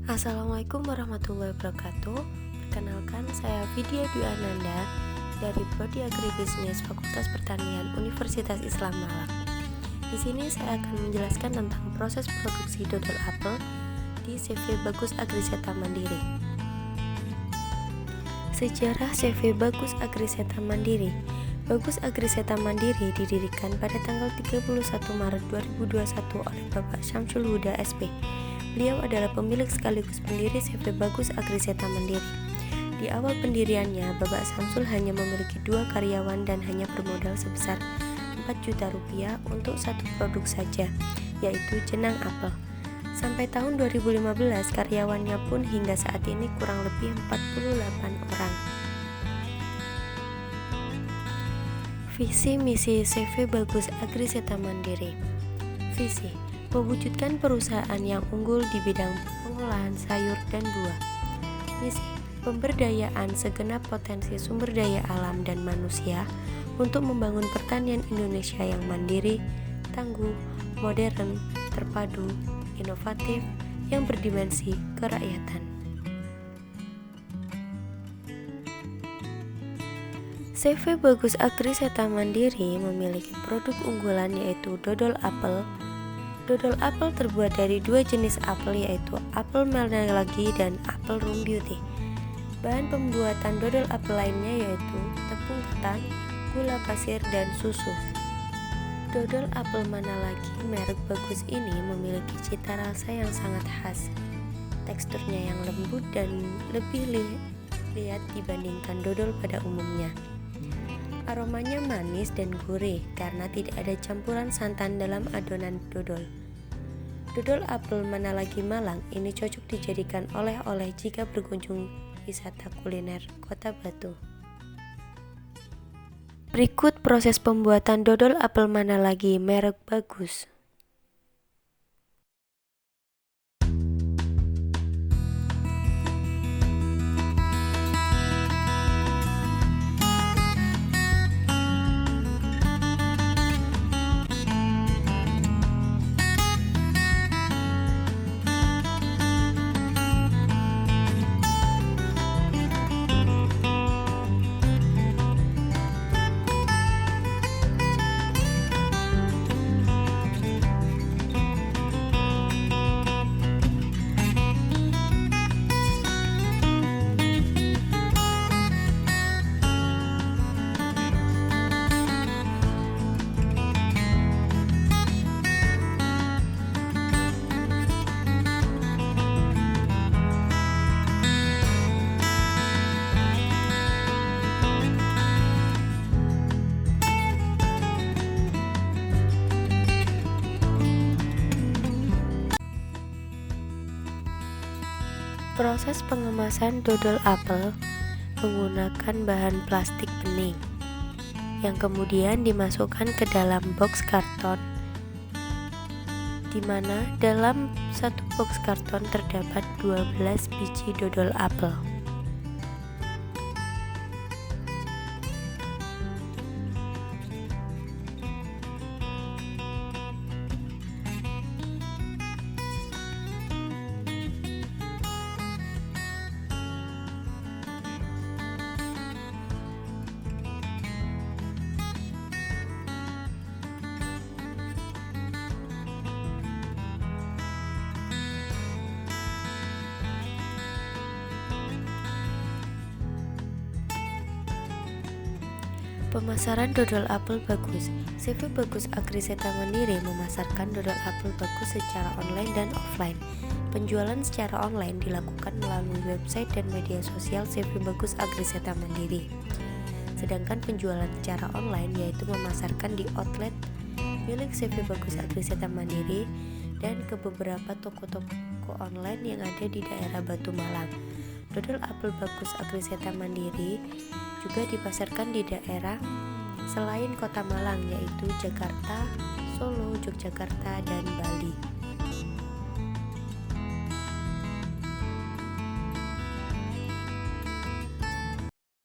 Assalamualaikum warahmatullahi wabarakatuh. Perkenalkan, saya Vidya Dwi Ananda dari Prodi Agribisnis Fakultas Pertanian Universitas Islam Malang. Di sini saya akan menjelaskan tentang proses produksi dodol apel di CV Bagus Agriseta Mandiri. Sejarah CV Bagus Agriseta Mandiri. Bagus Agriseta Mandiri didirikan pada tanggal 31 Maret 2021 oleh Bapak Syamsul Huda SP. Beliau adalah pemilik sekaligus pendiri CV Bagus Agriseta Mandiri. Di awal pendiriannya, Bapak Syamsul hanya memiliki 2 karyawan dan hanya bermodal sebesar 4 juta rupiah untuk satu produk saja, yaitu jenang apel. Sampai tahun 2015, karyawannya pun hingga saat ini kurang lebih 48 orang. Visi misi CV Bagus Agriseta Mandiri. Visi: mewujudkan perusahaan yang unggul di bidang pengolahan sayur dan buah. Misi: pemberdayaan segenap potensi sumber daya alam dan manusia untuk membangun pertanian Indonesia yang mandiri, tangguh, modern, terpadu, inovatif, yang berdimensi kerakyatan. CV Bagus Agriseta Mandiri memiliki produk unggulan yaitu dodol apel. Dodol apel terbuat dari 2 jenis apel yaitu apel Malnalagi dan apel Room Beauty. Bahan pembuatan dodol apel lainnya yaitu tepung ketan, gula pasir, dan susu. Dodol apel Manalagi merek Bagus ini memiliki cita rasa yang sangat khas. Teksturnya yang lembut dan lebih lihat dibandingkan dodol pada umumnya. Aromanya manis dan gurih karena tidak ada campuran santan dalam adonan dodol. Dodol apel Manalagi Malang ini cocok dijadikan oleh-oleh jika berkunjung wisata kuliner Kota Batu. Berikut proses pembuatan dodol apel Manalagi merek Bagus. Proses pengemasan dodol apel menggunakan bahan plastik bening yang kemudian dimasukkan ke dalam box karton, di mana dalam satu box karton terdapat 12 biji dodol apel. Pemasaran dodol apel Bagus. CV Bagus Agriseta Mandiri memasarkan dodol apel Bagus secara online dan offline. Penjualan secara online dilakukan melalui website dan media sosial CV Bagus Agriseta Mandiri. Sedangkan penjualan secara online yaitu memasarkan di outlet milik CV Bagus Agriseta Mandiri dan ke beberapa toko-toko online yang ada di daerah Batu Malang. Dodol apel Bagus Agriseta Mandiri juga dipasarkan di daerah selain Kota Malang yaitu Jakarta, Solo, Yogyakarta, dan Bali.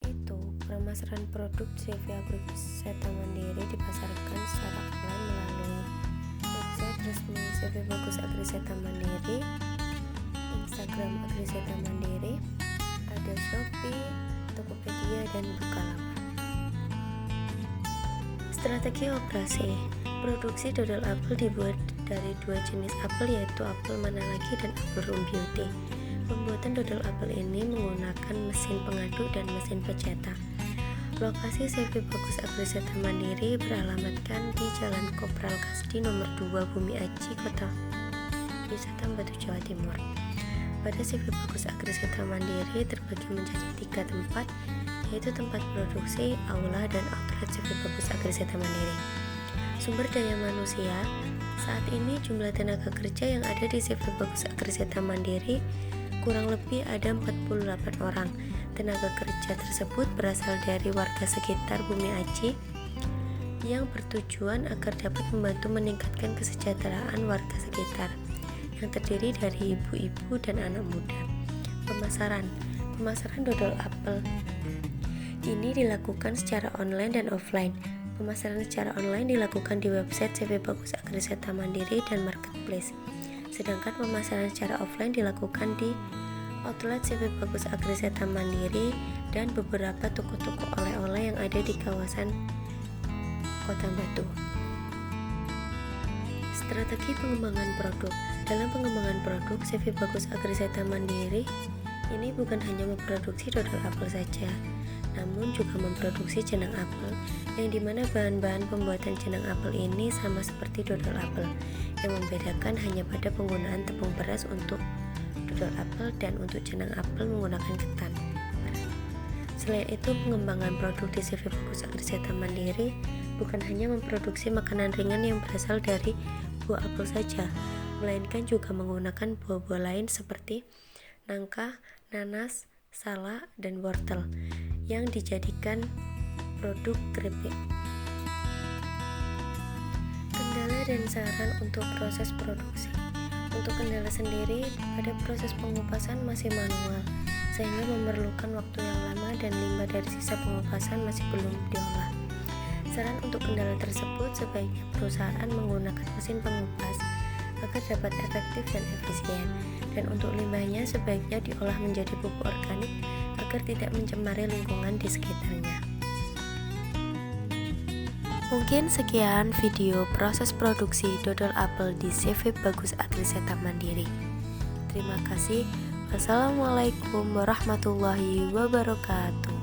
Itu pemasaran produk CV Agriseta Mandiri dipasarkan secara online melalui website resmi CV Bagus Agriseta Mandiri, Instagram Instagram Agriseta Mandiri, ada Shopee, Tokopedia, dan Bukalapak. Strategi operasi. Produksi dodol apel dibuat dari dua jenis apel, yaitu apel Manalagi dan apel Rumbyuti. Pembuatan dodol apel ini menggunakan mesin pengaduk dan mesin pencetak. Lokasi CV Bagus Agriseta Mandiri beralamatkan di Jalan Kopral Kasdi nomor 2 Bumi Aji, Kota Wisata Batu, Jawa Timur. Pada CV Bagus Agriseta Mandiri terbagi menjadi 3 tempat, yaitu tempat produksi, aula, dan outlet CV Bagus Agriseta Mandiri. Sumber daya manusia. Saat ini jumlah tenaga kerja yang ada di CV Bagus Agriseta Mandiri kurang lebih ada 48 orang. Tenaga kerja tersebut berasal dari warga sekitar Bumi Aji yang bertujuan agar dapat membantu meningkatkan kesejahteraan warga sekitar, yang terdiri dari ibu-ibu dan anak muda. Pemasaran dodol apel ini dilakukan secara online dan offline. Pemasaran secara online dilakukan di website CV Bagus Agriseta Mandiri dan marketplace. Sedangkan pemasaran secara offline dilakukan di outlet CV Bagus Agriseta Mandiri dan beberapa toko-toko oleh-oleh yang ada di kawasan Kota Batu. Strategi pengembangan produk. Dalam pengembangan produk, CV Bagus Agriseta Mandiri ini bukan hanya memproduksi dodol apel saja, namun juga memproduksi jenang apel, yang dimana bahan-bahan pembuatan jenang apel ini sama seperti dodol apel. Yang membedakan hanya pada penggunaan tepung beras untuk dodol apel dan untuk jenang apel menggunakan ketan. Selain itu, pengembangan produk di CV Bagus Agriseta Mandiri bukan hanya memproduksi makanan ringan yang berasal dari buah apel saja, melainkan juga menggunakan buah-buah lain seperti nangka, nanas, salak, dan wortel yang dijadikan produk keripik. Kendala dan saran untuk proses produksi. Untuk kendala sendiri, pada proses pengupasan masih manual, sehingga memerlukan waktu yang lama dan limbah dari sisa pengupasan masih belum diolah. Saran untuk kendala tersebut, sebaiknya perusahaan menggunakan mesin pengupas agar dapat efektif dan efisien, dan untuk limbahnya sebaiknya diolah menjadi pupuk organik agar tidak mencemari lingkungan di sekitarnya. Mungkin sekian video proses produksi dodol apel di CV Bagus Agriseta Mandiri. Terima kasih. Wassalamualaikum warahmatullahi wabarakatuh.